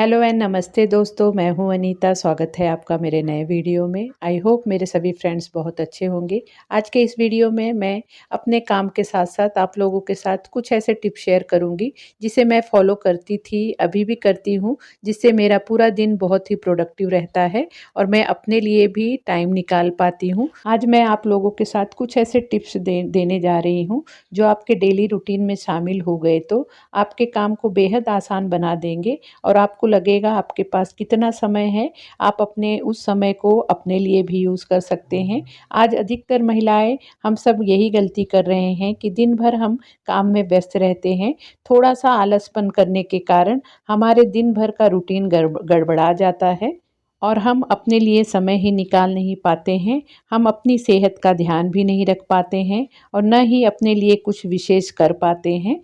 Hello and नमस्ते दोस्तों, मैं हूं अनीता। स्वागत है आपका मेरे नए वीडियो में। आई होप मेरे सभी फ्रेंड्स बहुत अच्छे होंगे। आज के इस वीडियो में मैं अपने काम के साथ साथ आप लोगों के साथ कुछ ऐसे टिप्स शेयर करूंगी जिसे मैं फॉलो करती थी, अभी भी करती हूं, जिससे मेरा पूरा दिन बहुत ही प्रोडक्टिव रहता है और मैं अपने लिए भी टाइम निकाल पाती हूँ। आज मैं आप लोगों के साथ कुछ ऐसे टिप्स देने जा रही हूँ जो आपके डेली रूटीन में शामिल हो गए तो आपके काम को बेहद आसान बना देंगे और आपको लगेगा आपके पास कितना समय है, आप अपने उस समय को अपने लिए भी यूज़ कर सकते हैं। आज अधिकतर महिलाएं हम सब यही गलती कर रहे हैं कि दिन भर हम काम में व्यस्त रहते हैं। थोड़ा-सा आलसपन करने के कारण हमारे दिन भर का रूटीन गड़बड़ा जाता है और हम अपने लिए समय ही निकाल नहीं पाते हैं। हम अपनी सेहत का ध्यान भी नहीं रख पाते हैं और न ही अपने लिए कुछ विशेष कर पाते हैं।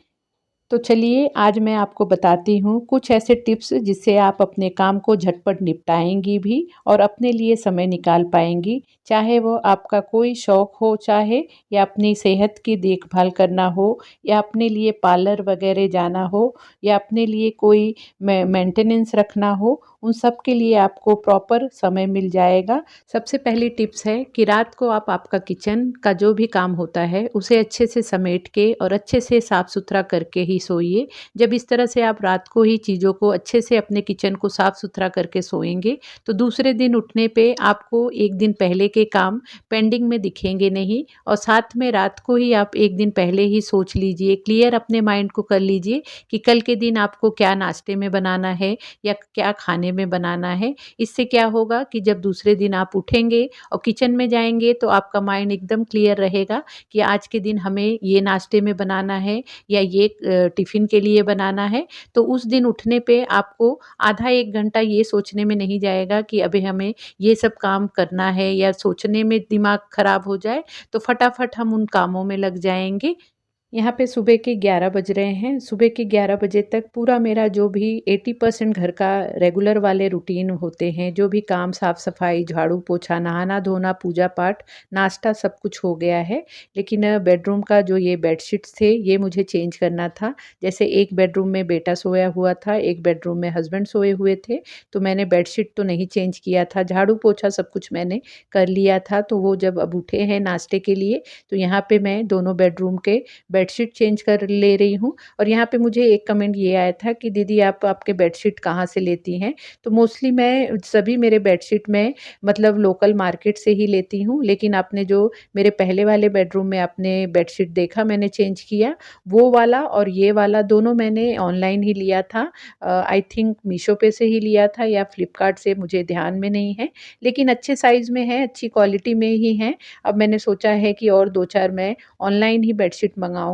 तो चलिए आज मैं आपको बताती हूँ कुछ ऐसे टिप्स जिससे आप अपने काम को झटपट निपटाएंगी भी और अपने लिए समय निकाल पाएंगी। चाहे वो आपका कोई शौक हो, चाहे या अपनी सेहत की देखभाल करना हो, या अपने लिए पार्लर वगैरह जाना हो, या अपने लिए कोई मेंटेनेंस रखना हो, उन सब के लिए आपको प्रॉपर समय मिल जाएगा। सबसे पहली टिप्स है कि रात को आप आपका किचन का जो भी काम होता है उसे अच्छे से समेट के और अच्छे से साफ़ सुथरा करके ही सोइए। जब इस तरह से आप रात को ही चीज़ों को अच्छे से अपने किचन को साफ़ सुथरा करके सोएंगे तो दूसरे दिन उठने पे आपको एक दिन पहले के काम पेंडिंग में दिखेंगे नहीं। और साथ में रात को ही आप एक दिन पहले ही सोच लीजिए, क्लियर अपने माइंड को कर लीजिए कि कल के दिन आपको क्या नाश्ते में बनाना है या क्या खाने में बनाना है। इससे क्या होगा कि जब दूसरे दिन आप उठेंगे और किचन में जाएंगे तो आपका माइंड एकदम क्लियर रहेगा कि आज के दिन हमें ये नाश्ते में बनाना है या ये टिफ़िन के लिए बनाना है। तो उस दिन उठने पे आपको आधा 1 घंटा ये सोचने में नहीं जाएगा कि अभी हमें ये सब काम करना है, या सोचने में दिमाग खराब हो जाए, तो फटाफट हम उन कामों में लग जाएँगे। यहाँ पे सुबह के 11 बज रहे हैं। सुबह के 11 बजे तक पूरा मेरा जो भी 80% घर का रेगुलर वाले रूटीन होते हैं, जो भी काम साफ़ सफाई, झाड़ू पोछा, नहाना धोना, पूजा पाठ, नाश्ता, सब कुछ हो गया है। लेकिन बेडरूम का जो ये बेडशीट्स थे ये मुझे चेंज करना था। जैसे एक बेडरूम में बेटा सोया हुआ था, एक बेडरूम में हस्बैंड सोए हुए थे, तो मैंने बेडशीट तो नहीं चेंज किया था। झाड़ू पोछा सब कुछ मैंने कर लिया था। तो वो जब अब उठे हैं नाश्ते के लिए, तो यहाँ पे मैं दोनों बेडरूम के बेडशीट चेंज कर ले रही हूँ। और यहाँ पे मुझे एक कमेंट ये आया था कि दीदी आप आपके बेडशीट कहाँ से लेती हैं? तो मोस्टली मैं सभी मेरे बेडशीट में मतलब लोकल मार्केट से ही लेती हूँ। लेकिन आपने जो मेरे पहले वाले बेडरूम में आपने बेडशीट देखा मैंने चेंज किया, वो वाला और ये वाला दोनों मैंने ऑनलाइन ही लिया था। आई थिंक मीशो पे से ही लिया था या फ्लिपकार्ट से, मुझे ध्यान में नहीं है। लेकिन अच्छे साइज़ में है, अच्छी क्वालिटी में ही हैं। अब मैंने सोचा है कि और 2-4 मैं ऑनलाइन ही बेडशीट मँगाऊँगी।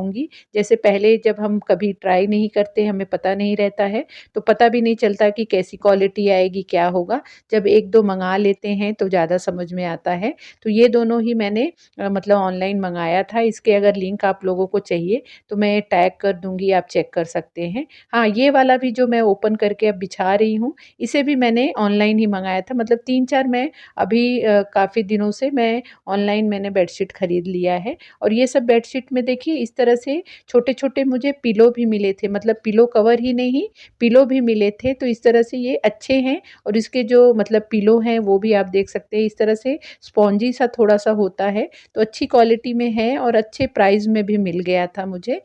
जैसे पहले जब हम कभी ट्राई नहीं करते, हमें पता नहीं रहता है, तो पता भी नहीं चलता कि कैसी क्वालिटी आएगी, क्या होगा। जब 1-2 मँगा लेते हैं तो ज़्यादा समझ में आता है। तो ये दोनों ही मैंने मतलब ऑनलाइन मँगाया था। इसके अगर लिंक आप लोगों को चाहिए तो मैं टैग कर दूँगी, आप चेक कर सकते हैं। हाँ, ये वाला भी जो मैं ओपन करके अब बिछा रही हूँ, इसे भी मैंने ऑनलाइन ही मँगाया था। मतलब 3-4 मैं अभी काफ़ी दिनों से मैं ऑनलाइन मैंने बेडशीट खरीद लिया है। और ये सब बेडशीट में देखिए इस तरह से छोटे-छोटे मुझे पिलो भी मिले थे, मतलब पिलो कवर ही नहीं, पिलो भी मिले थे। तो इस तरह से ये अच्छे हैं और इसके जो मतलब पिलो हैं वो भी आप देख सकते हैं, इस तरह से स्पॉन्जी सा थोड़ा-सा होता है। तो अच्छी क्वालिटी में है और अच्छे प्राइस में भी मिल गया था मुझे।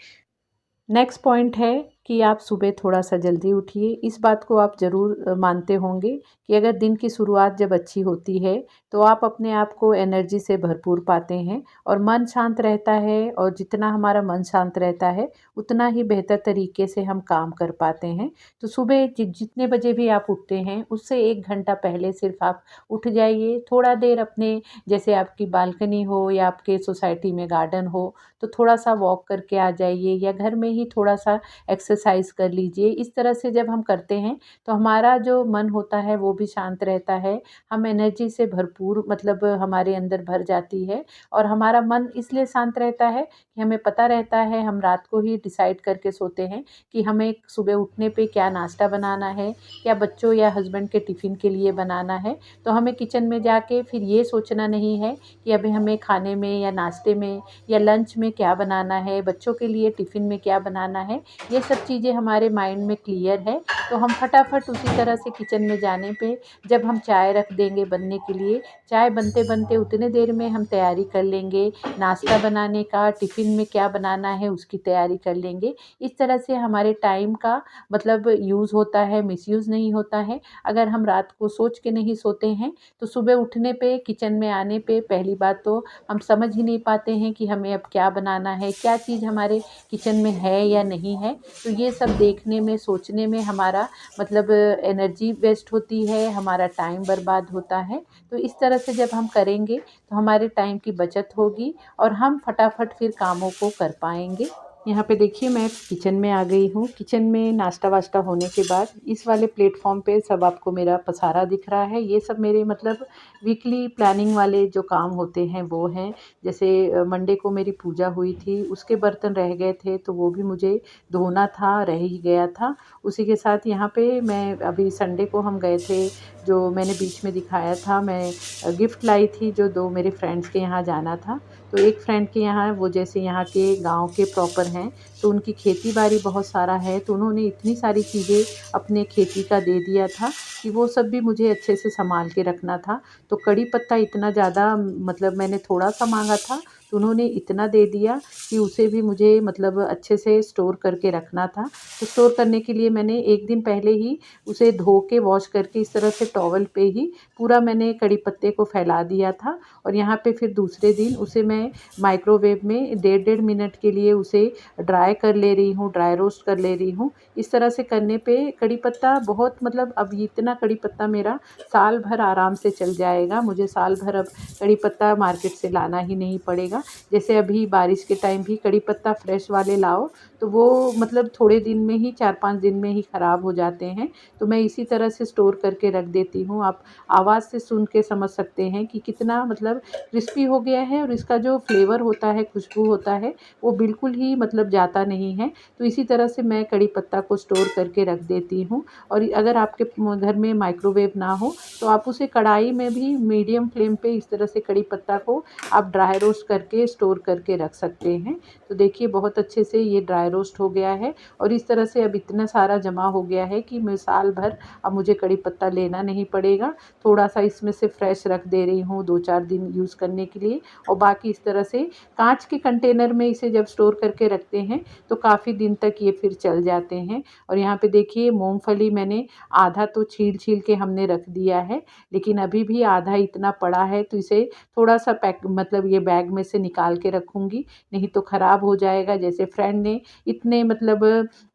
नेक्स्ट पॉइंट है कि आप सुबह थोड़ा-सा जल्दी उठिए। इस बात को आप ज़रूर मानते होंगे कि अगर दिन की शुरुआत जब अच्छी होती है, तो आप अपने आप को एनर्जी से भरपूर पाते हैं और मन शांत रहता है। और जितना हमारा मन शांत रहता है, उतना ही बेहतर तरीके से हम काम कर पाते हैं। तो सुबह जितने बजे भी आप उठते हैं, उससे 1 घंटा पहले सिर्फ़ आप उठ जाइए। थोड़ा देर अपने, जैसे आपकी बालकनी हो या आपके सोसाइटी में गार्डन हो, तो थोड़ा-सा वॉक करके आ जाइए या घर में ही थोड़ा-सा एक्सरसाइज कर लीजिए। इस तरह से जब हम करते हैं तो हमारा जो मन होता है वो भी शांत रहता है। हम एनर्जी से भरपूर मतलब हमारे अंदर भर जाती है और हमारा मन इसलिए शांत रहता है कि हमें पता रहता है, हम रात को ही डिसाइड करके सोते हैं कि हमें सुबह उठने पे क्या नाश्ता बनाना है, क्या बच्चों या हस्बैंड के टिफ़िन के लिए बनाना है। तो हमें किचन में जाके फिर ये सोचना नहीं है कि अभी हमें खाने में या नाश्ते में या लंच में क्या बनाना है, बच्चों के लिए टिफ़िन में क्या बनाना है। ये सब चीज़ें हमारे माइंड में क्लियर है तो हम फटाफट उसी तरह से किचन में जाने पे जब हम चाय रख देंगे बनने के लिए, चाय बनते बनते उतने देर में हम तैयारी कर लेंगे, नाश्ता बनाने का, टिफ़िन में क्या बनाना है उसकी तैयारी कर लेंगे। इस तरह से हमारे टाइम का मतलब यूज़ होता है, मिसयूज़ नहीं होता है। अगर हम रात को सोच के नहीं सोते हैं तो सुबह उठने पे, किचन में आने पे पहली बात तो हम समझ ही नहीं पाते हैं कि हमें अब क्या बनाना है, क्या चीज़ हमारे किचन में है या नहीं है। तो ये सब देखने में, सोचने में हमारा मतलब एनर्जी वेस्ट होती है, हमारा टाइम बर्बाद होता है। तो इस तरह से जब हम करेंगे तो हमारे टाइम की बचत होगी और हम फटाफट फिर कामों को कर पाएँगे। यहाँ पे देखिए मैं किचन में आ गई हूँ। किचन में नाश्ता वाश्ता होने के बाद इस वाले प्लेटफॉर्म पे सब आपको मेरा पसारा दिख रहा है। ये सब मेरे मतलब वीकली प्लानिंग वाले जो काम होते हैं वो हैं। जैसे मंडे को मेरी पूजा हुई थी, उसके बर्तन रह गए थे तो वो भी मुझे धोना था, रह ही गया था। उसी के साथ यहाँ पे मैं अभी संडे को हम गए थे, जो मैंने बीच में दिखाया था, मैं गिफ्ट लाई थी जो 2 मेरे फ्रेंड्स के यहाँ जाना था। तो एक फ्रेंड के यहाँ, वो जैसे यहाँ के गाँव के प्रॉपर हैं, तो उनकी खेती बाड़ी बहुत सारा है, तो उन्होंने इतनी सारी चीज़ें अपने खेती का दे दिया था कि वो सब भी मुझे अच्छे से संभाल के रखना था। तो कड़ी पत्ता इतना ज़्यादा मतलब मैंने थोड़ा सा मांगा था तो उन्होंने इतना दे दिया कि उसे भी मुझे मतलब अच्छे से स्टोर करके रखना था। तो स्टोर करने के लिए मैंने एक दिन पहले ही उसे धो के वॉश करके इस तरह से टॉवल पे ही पूरा मैंने कड़ी पत्ते को फैला दिया था। और यहाँ पे फिर दूसरे दिन उसे मैं माइक्रोवेव में 1.5 मिनट के लिए उसे ड्राई कर ले रही हूँ, ड्राई रोस्ट कर ले रही हूँ। इस तरह से करने पे कड़ी पत्ता बहुत मतलब अब इतना कड़ी पत्ता मेरा साल भर आराम से चल जाएगा। मुझे साल भर अब कड़ी पत्ता मार्केट से लाना ही नहीं पड़ेगा। जैसे अभी बारिश के टाइम भी कड़ी पत्ता फ्रेश वाले लाओ तो वो मतलब थोड़े दिन में ही, 4-5 दिन में ही ख़राब हो जाते हैं। तो मैं इसी तरह से स्टोर करके रख देती हूँ। आप आवाज़ से सुन के समझ सकते हैं कि कितना मतलब क्रिस्पी हो गया है और इसका जो फ्लेवर होता है, खुशबू होता है, वो बिल्कुल ही मतलब जाता नहीं है। तो इसी तरह से मैं कड़ी पत्ता को स्टोर करके रख देती हूँ। और अगर आपके घर में माइक्रोवेव ना हो तो आप उसे कढ़ाई में भी मीडियम फ्लेम पे इस तरह से कड़ी पत्ता को आप ड्राई रोस्ट करके स्टोर करके रख सकते हैं। तो देखिए बहुत अच्छे से ये ड्राई रोस्ट हो गया है और इस तरह से अब इतना सारा जमा हो गया है कि मैं साल भर अब मुझे कड़ी पत्ता लेना नहीं पड़ेगा। थोड़ा सा इसमें से फ्रेश रख दे रही हूँ 2-4 दिन यूज़ करने के लिए और बाकी इस तरह से कांच के कंटेनर में इसे जब स्टोर करके रखते हैं तो काफ़ी दिन तक ये फिर चल जाते हैं। और यहाँ पे देखिए मूंगफली मैंने आधा तो छील के हमने रख दिया है, लेकिन अभी भी आधा इतना पड़ा है तो इसे थोड़ा सा पैक मतलब ये बैग में से निकाल के रखूँगी, नहीं तो ख़राब हो जाएगा। जैसे फ्रेंड ने इतने मतलब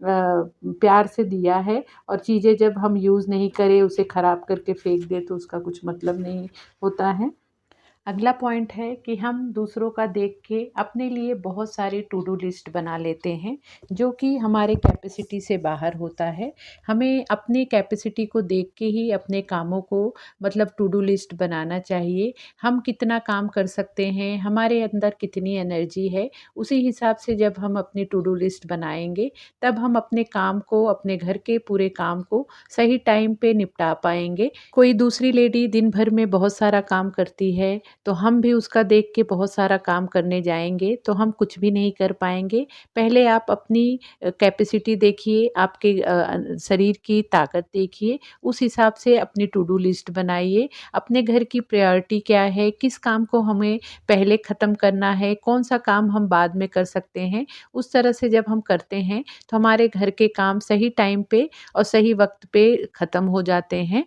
प्यार से दिया है और चीज़ें जब हम यूज़ नहीं करें उसे ख़राब करके फेंक दें तो उसका कुछ मतलब नहीं होता है। अगला पॉइंट है कि हम दूसरों का देख के अपने लिए बहुत सारी टू डू लिस्ट बना लेते हैं जो कि हमारे कैपेसिटी से बाहर होता है। हमें अपनी कैपेसिटी को देख के ही अपने कामों को मतलब टू डू लिस्ट बनाना चाहिए। हम कितना काम कर सकते हैं, हमारे अंदर कितनी एनर्जी है, उसी हिसाब से जब हम अपनी टू डू लिस्ट बनाएंगे तब हम अपने काम को, अपने घर के पूरे काम को सही टाइम पे निपटा पाएंगे। कोई दूसरी लेडी दिन भर में बहुत सारा काम करती है तो हम भी उसका देख के बहुत सारा काम करने जाएँगे तो हम कुछ भी नहीं कर पाएँगे। पहले आप अपनी कैपेसिटी देखिए, आपके शरीर की ताकत देखिए, उस हिसाब से अपनी टू डू लिस्ट बनाइए। अपने घर की प्रायोरिटी क्या है, किस काम को हमें पहले ख़त्म करना है, कौन-सा काम हम बाद में कर सकते हैं। उस तरह से जब हम करते हैं तो हमारे घर के काम सही टाइम पे और सही वक़्त पे ख़त्म हो जाते हैं।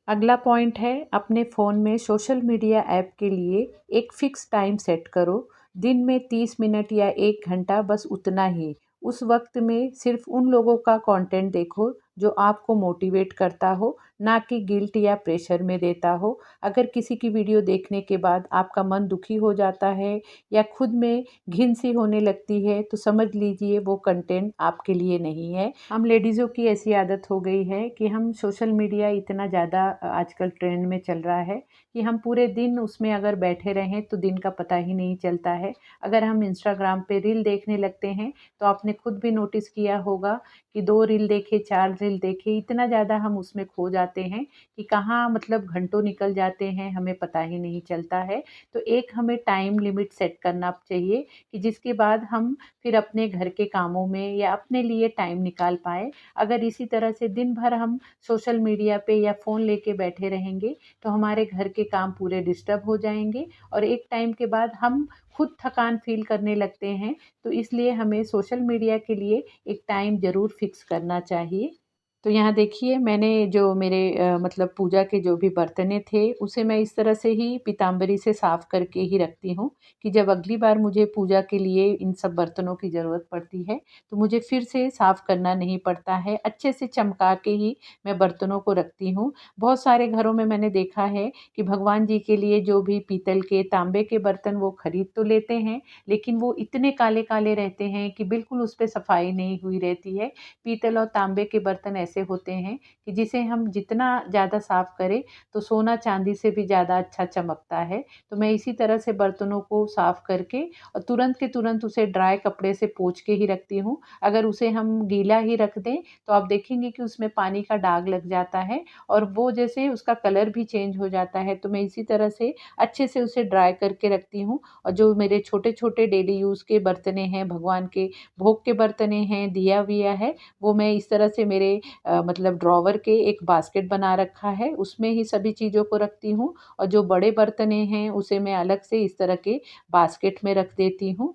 अगला पॉइंट है, अपने फ़ोन में सोशल मीडिया ऐप के लिए एक फ़िक्स टाइम सेट करो। दिन में 30 मिनट या 1 घंटा, बस उतना ही। उस वक्त में सिर्फ उन लोगों का कंटेंट देखो जो आपको मोटिवेट करता हो, ना कि गिल्ट या प्रेशर में देता हो। अगर किसी की वीडियो देखने के बाद आपका मन दुखी हो जाता है या खुद में घिन सी होने लगती है तो समझ लीजिए वो कंटेंट आपके लिए नहीं है। हम लेडीज़ों की ऐसी आदत हो गई है कि हम सोशल मीडिया इतना ज़्यादा आजकल ट्रेंड में चल रहा है कि हम पूरे दिन उसमें अगर बैठे रहें तो दिन का पता ही नहीं चलता है। अगर हम इंस्टाग्राम पे रील देखने लगते हैं तो आपने खुद भी नोटिस किया होगा कि 2 रील देखे, 4 रील रील देखे इतना ज़्यादा हम उसमें खो जाते हैं कि कहाँ मतलब घंटों निकल जाते हैं, हमें पता ही नहीं चलता है। तो एक हमें टाइम लिमिट सेट करना चाहिए कि जिसके बाद हम फिर अपने घर के कामों में या अपने लिए टाइम निकाल पाएँ। अगर इसी तरह से दिन भर हम सोशल मीडिया पे या फ़ोन लेके बैठे रहेंगे, तो हमारे घर के काम पूरे डिस्टर्ब हो जाएँगे और एक टाइम के बाद हम खुद थकान फ़ील करने लगते हैं। तो इसलिए हमें सोशल मीडिया के लिए एक टाइम ज़रूर फ़िक्स करना चाहिए। तो यहाँ देखिए मैंने जो मेरे मतलब पूजा के जो भी बर्तनें थे, उसे मैं इस तरह से ही पीताम्बरी से साफ़ करके ही रखती हूँ कि जब अगली बार मुझे पूजा के लिए इन सब बर्तनों की ज़रूरत पड़ती है, तो मुझे फिर से साफ़ करना नहीं पड़ता है। अच्छे से चमका के ही मैं बर्तनों को रखती हूँ। बहुत सारे घरों में मैंने देखा है कि भगवान जी के लिए जो भी पीतल के, तांबे के बर्तन वो खरीद तो लेते हैं, लेकिन वो इतने काले-काले रहते हैं कि बिल्कुल उस पे सफाई नहीं हुई रहती है। पीतल और तांबे के बर्तन ऐसे होते हैं कि जिसे हम जितना ज़्यादा साफ़ करें तो सोना चांदी से भी ज़्यादा अच्छा चमकता है। तो मैं इसी तरह से बर्तनों को साफ़ करके और तुरंत के तुरंत उसे ड्राई कपड़े से पोंछ के ही रखती हूँ। अगर उसे हम गीला ही रख दें तो आप देखेंगे कि उसमें पानी का दाग लग जाता है और वो जैसे उसका कलर भी चेंज हो जाता है। तो मैं इसी तरह से अच्छे से उसे ड्राई करके रखती हूँ और जो मेरे छोटे-छोटे डेली यूज़ के बर्तनें हैं, भगवान के भोग के बर्तनें हैं, दिया-विया है, वो मैं इस तरह से मेरे मतलब ड्रॉवर के एक बास्केट बना रखा है, उसमें ही सभी चीज़ों को रखती हूँ और जो बड़े बर्तनें हैं, उसे मैं अलग से इस तरह के बास्केट में रख देती हूँ।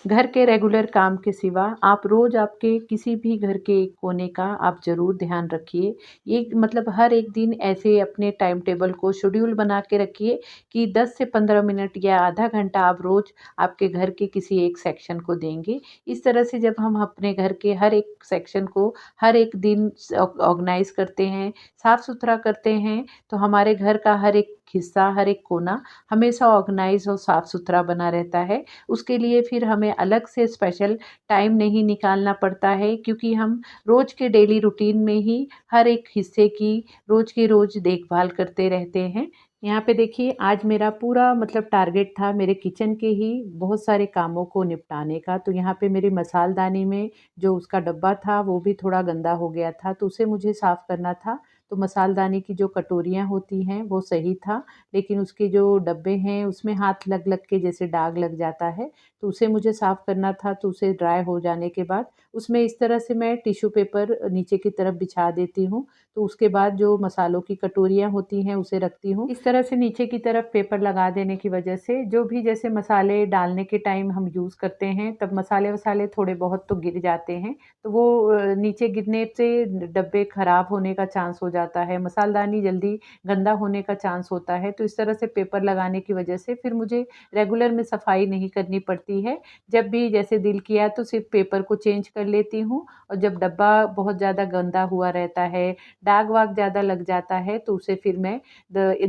घर के रेगुलर काम के सिवा आप रोज़ आपके किसी भी घर के एक कोने का आप ज़रूर ध्यान रखिए। ये मतलब हर एक दिन ऐसे अपने टाइम टेबल को शेड्यूल बना के रखिए कि 10 से 15 मिनट या आधा घंटा आप रोज़ आपके घर के किसी एक सेक्शन को देंगे। इस तरह से जब हम अपने घर के हर एक सेक्शन को हर एक दिन ऑर्गनाइज़ करते हैं, साफ़-सुथरा करते हैं, तो हमारे घर का हर एक हिस्सा, हर एक कोना हमेशा ऑर्गनाइज़ और साफ़-सुथरा बना रहता है। उसके लिए फिर हमें अलग से स्पेशल टाइम नहीं निकालना पड़ता है क्योंकि हम रोज़ के डेली रूटीन में ही हर एक हिस्से की रोज़ की रोज़ देखभाल करते रहते हैं। यहाँ पे देखिए आज मेरा पूरा मतलब टारगेट था मेरे किचन के ही बहुत सारे कामों को निपटाने का। तो यहाँ पे मेरी मसालदानी में जो उसका डब्बा था वो भी थोड़ा गंदा हो गया था, तो उसे मुझे साफ़ करना था। तो मसालदानी की जो कटोरियाँ होती हैं वो सही था, लेकिन उसके जो डब्बे हैं उसमें हाथ लग-लग के जैसे दाग लग जाता है, तो उसे मुझे साफ़ करना था। तो उसे ड्राई हो जाने के बाद उसमें इस तरह से मैं टिश्यू पेपर नीचे की तरफ बिछा देती हूँ। तो उसके बाद जो मसालों की कटोरियाँ होती हैं उसे रखती हूँ। इस तरह से नीचे की तरफ पेपर लगा देने की वजह से जो भी जैसे मसाले डालने के टाइम हम यूज़ करते हैं तब मसाले-वसाले थोड़े बहुत तो गिर जाते हैं। तो वो नीचे गिरने से डब्बे खराब होने का चांस हो जाता है, मसालदानी जल्दी गंदा होने का चांस होता है। तो इस तरह से पेपर लगाने की वजह से फिर मुझे रेगुलर में सफाई नहीं करनी पड़ती है। जब भी जैसे दिल किया तो सिर्फ़ पेपर को चेंज कर लेती हूँ और जब डब्बा बहुत ज़्यादा गंदा हुआ रहता है, दाग-वाग ज़्यादा लग जाता है तो उसे फिर मैं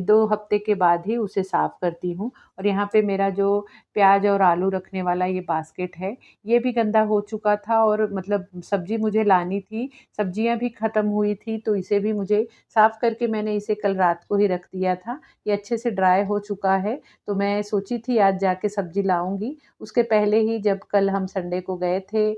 2 हफ्ते के बाद ही उसे साफ़ करती हूँ। और यहाँ पे मेरा जो प्याज़ और आलू रखने वाला ये बास्केट है, ये भी गंदा हो चुका था और मतलब सब्ज़ी मुझे लानी थी, सब्ज़ियाँ भी ख़त्म हुई थी तो इसे भी मुझे साफ़ करके मैंने इसे कल रात को ही रख दिया था। ये अच्छे से ड्राई हो चुका है, तो मैं सोची थी आज जाके सब्ज़ी लाऊँगी। उसके पहले ही जब कल हम संडे को गए थे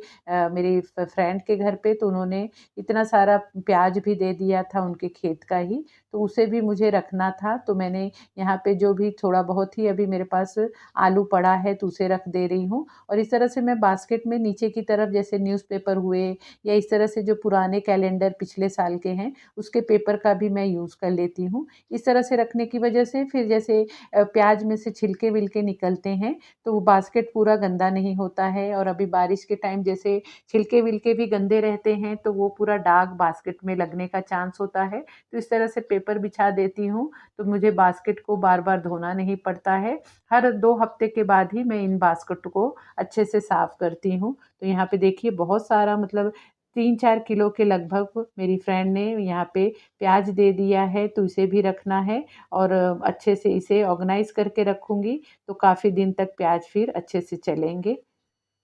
मेरी फ्रेंड के घर पे तो उन्होंने इतना सारा प्याज़ भी दे दिया था उनके खेत का ही, तो उसे भी मुझे रखना था। तो मैंने यहाँ पे जो भी थोड़ा बहुत ही अभी मेरे पास आलू पड़ा है तो उसे रख दे रही हूँ और इस तरह से मैं बास्केट में नीचे की तरफ जैसे न्यूज़पेपर हुए या इस तरह से जो पुराने कैलेंडर पिछले साल के हैं, उसके पेपर का भी मैं यूज़ कर लेती हूँ। इस तरह से रखने की वजह से फिर जैसे प्याज़ में से छिलके-विलके निकलते हैं, तो वो बास्केट पूरा गंदा नहीं होता है और अभी बारिश के टाइम जैसे छिलके-विलके भी गंदे रहते हैं, तो वो पूरा दाग बास्केट में लगने का चांस होता है। तो इस तरह से पेपर बिछा देती हूँ, तो मुझे बास्केट को बार-बार धोना नहीं पड़ता है। हर 2 हफ्ते के बाद ही मैं इन बास्केट को अच्छे से साफ़ करती हूँ। तो यहाँ पे देखिए बहुत सारा मतलब 3-4 किलो के लगभग मेरी फ्रेंड ने यहाँ पे प्याज़ दे दिया है, तो इसे भी रखना है और अच्छे से इसे ऑर्गनाइज़ करके रखूँगी, तो काफ़ी दिन तक प्याज़ फिर अच्छे से चलेंगे।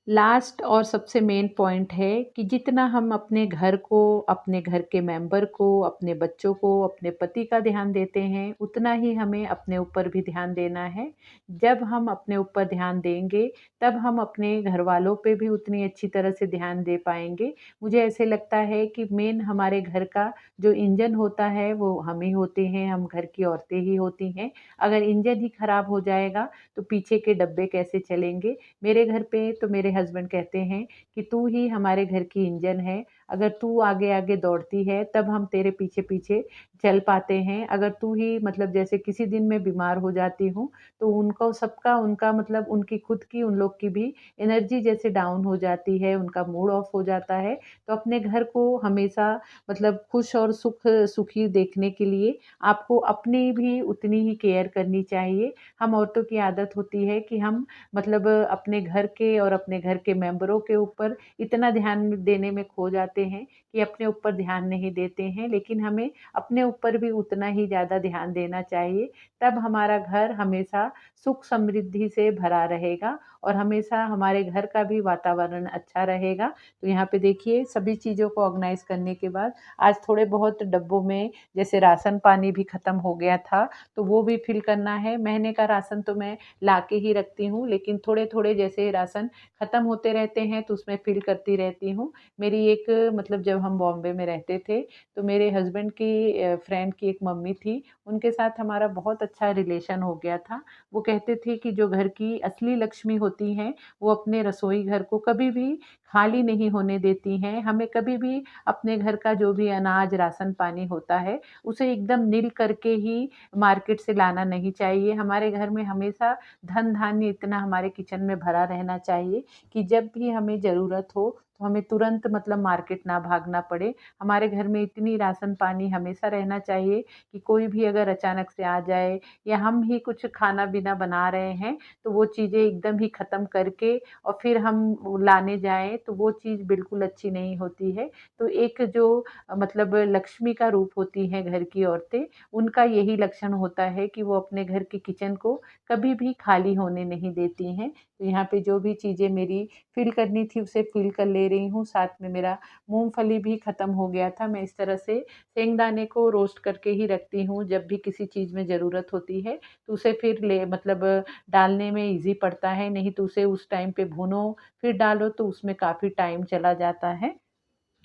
लास्ट और सबसे मेन पॉइंट है कि जितना हम अपने घर को, अपने घर के मेंबर को, अपने बच्चों को, अपने पति का ध्यान देते हैं, उतना ही हमें अपने ऊपर भी ध्यान देना है। जब हम अपने ऊपर ध्यान देंगे, तब हम अपने घरवालों पे भी उतनी अच्छी तरह से ध्यान दे पाएँगे। मुझे ऐसे लगता है कि मेन हमारे घर का जो इंजन होता है, वो हम ही होते हैं, हम घर की औरतें ही होती हैं। अगर इंजन ही खराब हो जाएगा, तो पीछे के डब्बे कैसे चलेंगे? मेरे घर पे तो मेरे हस्बैंड कहते हैं कि तू ही हमारे घर की इंजन है। अगर तू आगे-आगे दौड़ती है तब हम तेरे पीछे-पीछे चल पाते हैं। अगर तू ही मतलब जैसे किसी दिन मैं बीमार हो जाती हूँ, तो उनको सबका उनका मतलब उनकी खुद की उन लोग की भी एनर्जी जैसे डाउन हो जाती है, उनका मूड ऑफ हो जाता है। तो अपने घर को हमेशा मतलब खुश और सुखी देखने के लिए आपको अपनी भी उतनी ही केयर करनी चाहिए। हम औरतों की आदत होती है कि हम मतलब अपने घर के और अपने घर के मेंबरों के ऊपर इतना ध्यान देने में खो जाते हैं कि अपने ऊपर ध्यान नहीं देते हैं। लेकिन हमें अपने ऊपर भी उतना ही ज़्यादा ध्यान देना चाहिए, तब हमारा घर हमेशा सुख समृद्धि से भरा रहेगा और हमेशा हमारे घर का भी वातावरण अच्छा रहेगा। तो यहाँ पे देखिए सभी चीज़ों को ऑर्गनाइज़ करने के बाद आज थोड़े बहुत डब्बों में जैसे राशन पानी भी ख़त्म हो गया था, तो वो भी फिल करना है। महीने का राशन तो मैं ला के ही रखती हूँ, लेकिन थोड़े-थोड़े जैसे राशन ख़त्म होते रहते हैं तो उसमें फ़िल करती रहती हूँ। मेरी एक मतलब जब हम बॉम्बे में रहते थे, तो मेरे हस्बैंड की फ्रेंड की एक मम्मी थी, उनके साथ हमारा बहुत अच्छा रिलेशन हो गया था। वो कहते थे कि जो घर की असली लक्ष्मी होती हैं, वो अपने रसोई घर को कभी भी खाली नहीं होने देती हैं। हमें कभी भी अपने घर का जो भी अनाज, राशन पानी होता है, उसे एकदम निल करके ही मार्केट से लाना नहीं चाहिए। हमारे घर में हमेशा धन-धान्य इतना हमारे किचन में भरा रहना चाहिए कि जब भी हमें ज़रूरत हो, तो हमें तुरंत मतलब मार्केट ना भागना पड़े। हमारे घर में इतनी राशन पानी हमेशा रहना चाहिए कि कोई भी अगर अचानक से आ जाए या हम ही कुछ खाना-पीना बना रहे हैं, तो वो चीज़ें एकदम ही ख़त्म करके और फिर हम वो लाने जाएँ, तो वो चीज़ बिल्कुल अच्छी नहीं होती है। तो एक जो मतलब लक्ष्मी का रूप होती हैं घर की औरतें, उनका यही लक्षण होता है कि वो अपने घर के किचन को कभी भी खाली होने नहीं देती हैं। तो यहाँ पे जो भी चीज़ें मेरी फ़िल करनी थी उसे फ़िल कर ले रही हूँ। साथ में मेरा मूँगफली भी ख़त्म हो गया था। मैं इस तरह से शेंगदाने को रोस्ट करके ही रखती हूँ, जब भी किसी चीज़ में ज़रूरत होती है, तो उसे फिर ले मतलब डालने में ईज़ी पड़ता है, नहीं तो उसे उस टाइम पे भूनो, फिर डालो तो उसमें काफ़ी टाइम चला जाता है।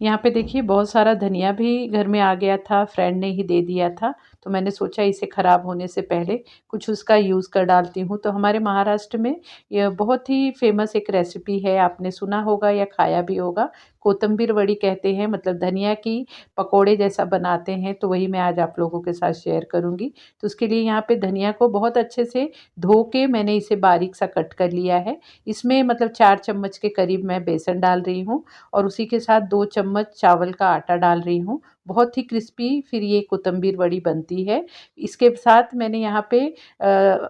यहाँ पे देखिए बहुत सारा धनिया भी घर में आ गया था, फ्रेंड ने ही दे दिया था, तो मैंने सोचा इसे ख़राब होने से पहले कुछ उसका यूज़ कर डालती हूँ। तो हमारे महाराष्ट्र में यह बहुत ही फ़ेमस एक रेसिपी है, आपने सुना होगा या खाया भी होगा, कोतंबीर वड़ी कहते हैं, मतलब धनिया की पकोड़े जैसा बनाते हैं, तो वही मैं आज आप लोगों के साथ शेयर करूँगी। तो उसके लिए यहाँ पे धनिया को बहुत अच्छे से धो के मैंने इसे बारीक सा कट कर लिया है। इसमें मतलब 4 चम्मच के करीब मैं बेसन डाल रही हूँ और उसी के साथ 2 चम्मच चावल का आटा डाल रही हूँ। बहुत ही क्रिस्पी फिर ये कोतंबीर वड़ी बनती है। इसके साथ मैंने यहाँ पे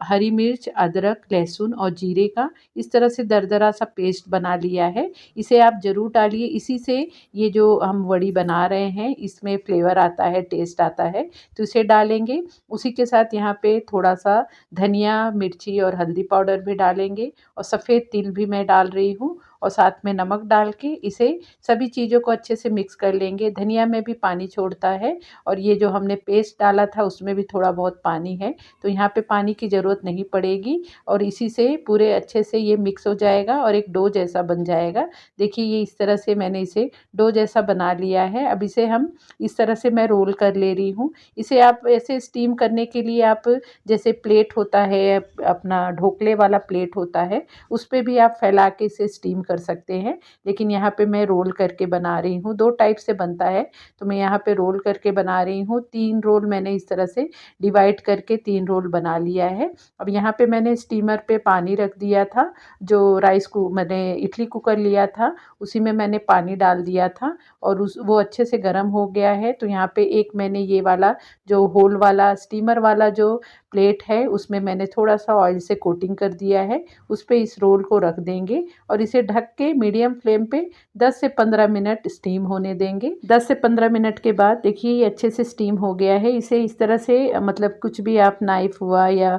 हरी मिर्च, अदरक, लहसुन और जीरे का इस तरह से दरदरा सा पेस्ट बना लिया है। इसे आप ज़रूर डालिए, इसी से ये जो हम वड़ी बना रहे हैं इसमें फ्लेवर आता है, टेस्ट आता है, तो इसे डालेंगे। उसी के साथ यहाँ पे थोड़ा-सा धनिया, मिर्ची और हल्दी पाउडर भी डालेंगे और सफ़ेद तिल भी मैं डाल रही हूँ और साथ में नमक डाल के इसे सभी चीज़ों को अच्छे से मिक्स कर लेंगे। धनिया में भी पानी छोड़ता है और ये जो हमने पेस्ट डाला था उसमें भी थोड़ा बहुत पानी है, तो यहाँ पे पानी की ज़रूरत नहीं पड़ेगी और इसी से पूरे अच्छे से ये मिक्स हो जाएगा और एक डो जैसा बन जाएगा। देखिए ये इस तरह से मैंने इसे डो जैसा बना लिया है। अब इसे हम इस तरह से मैं रोल कर ले रही हूँ। इसे आप ऐसे स्टीम करने के लिए आप जैसे प्लेट होता है, अपना ढोकले वाला प्लेट होता है, उस पे भी आप फैला के इसे स्टीम कर सकते हैं। लेकिन यहाँ पे मैं रोल करके बना रही हूँ, 2 टाइप से बनता है, तो मैं यहाँ पे रोल करके बना रही हूँ। 3 रोल मैंने इस तरह से डिवाइड करके 3 रोल बना लिया है। अब यहाँ पे मैंने स्टीमर पे पानी रख दिया था, जो मैंने इडली कुकर लिया था, उसी में मैंने पानी डाल दिया था और वो अच्छे से गर्म हो गया है। तो यहाँ पे एक मैंने ये वाला जो होल वाला स्टीमर वाला जो प्लेट है उसमें मैंने थोड़ा सा ऑयल से कोटिंग कर दिया है, उस पे इस रोल को रख देंगे और इसे ढक ढक के मीडियम फ्लेम पे 10 से 15 मिनट स्टीम होने देंगे। 10 से 15 मिनट के बाद देखिए ये अच्छे से स्टीम हो गया है। इसे इस तरह से मतलब कुछ भी आप नाइफ हुआ या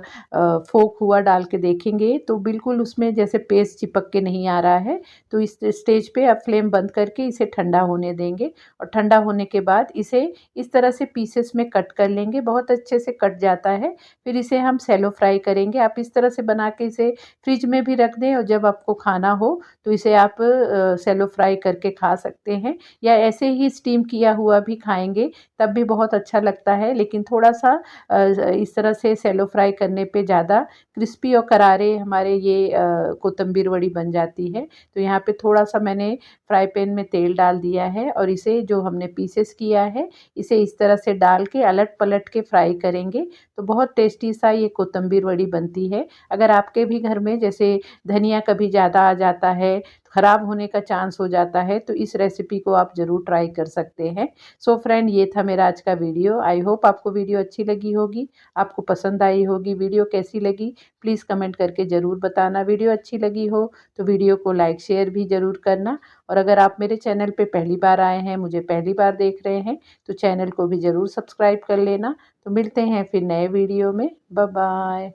फोक हुआ डाल के देखेंगे तो बिल्कुल उसमें जैसे पेस्ट चिपक के नहीं आ रहा है। तो इस स्टेज पे आप फ्लेम बंद करके इसे ठंडा होने देंगे और ठंडा होने के बाद इसे इस तरह से पीसेस में कट कर लेंगे। बहुत अच्छे से कट जाता है। फिर इसे हम सैलो फ्राई करेंगे। आप इस तरह से बना के इसे फ्रिज में भी रख दें और जब आपको खाना हो तो इसे आप सैलो फ्राई करके खा सकते हैं या ऐसे ही स्टीम किया हुआ भी खाएंगे तब भी बहुत अच्छा लगता है। लेकिन थोड़ा सा इस तरह से सैलो फ्राई करने पे ज़्यादा क्रिस्पी और करारे हमारे ये कोतंबीर वड़ी बन जाती है। तो यहाँ पे थोड़ा सा मैंने फ्राई पैन में तेल डाल दिया है और इसे जो हमने पीसेस किया है इसे इस तरह से डाल के अलट पलट के फ्राई करेंगे तो बहुत टेस्टी सा ये कोतंबीर वड़ी बनती है। अगर आपके भी घर में जैसे धनिया कभी ज़्यादा आ जाता है, ख़राब होने का चांस हो जाता है तो इस रेसिपी को आप ज़रूर ट्राई कर सकते हैं। सो फ्रेंड ये था मेरा आज का वीडियो। आई होप आपको वीडियो अच्छी लगी होगी, आपको पसंद आई होगी। वीडियो कैसी लगी प्लीज़ कमेंट करके ज़रूर बताना। वीडियो अच्छी लगी हो तो वीडियो को लाइक शेयर भी ज़रूर करना और अगर आप मेरे चैनल पे पहली बार आए हैं, मुझे पहली बार देख रहे हैं तो चैनल को भी ज़रूर सब्सक्राइब कर लेना। तो मिलते हैं फिर नए वीडियो में। Bye bye.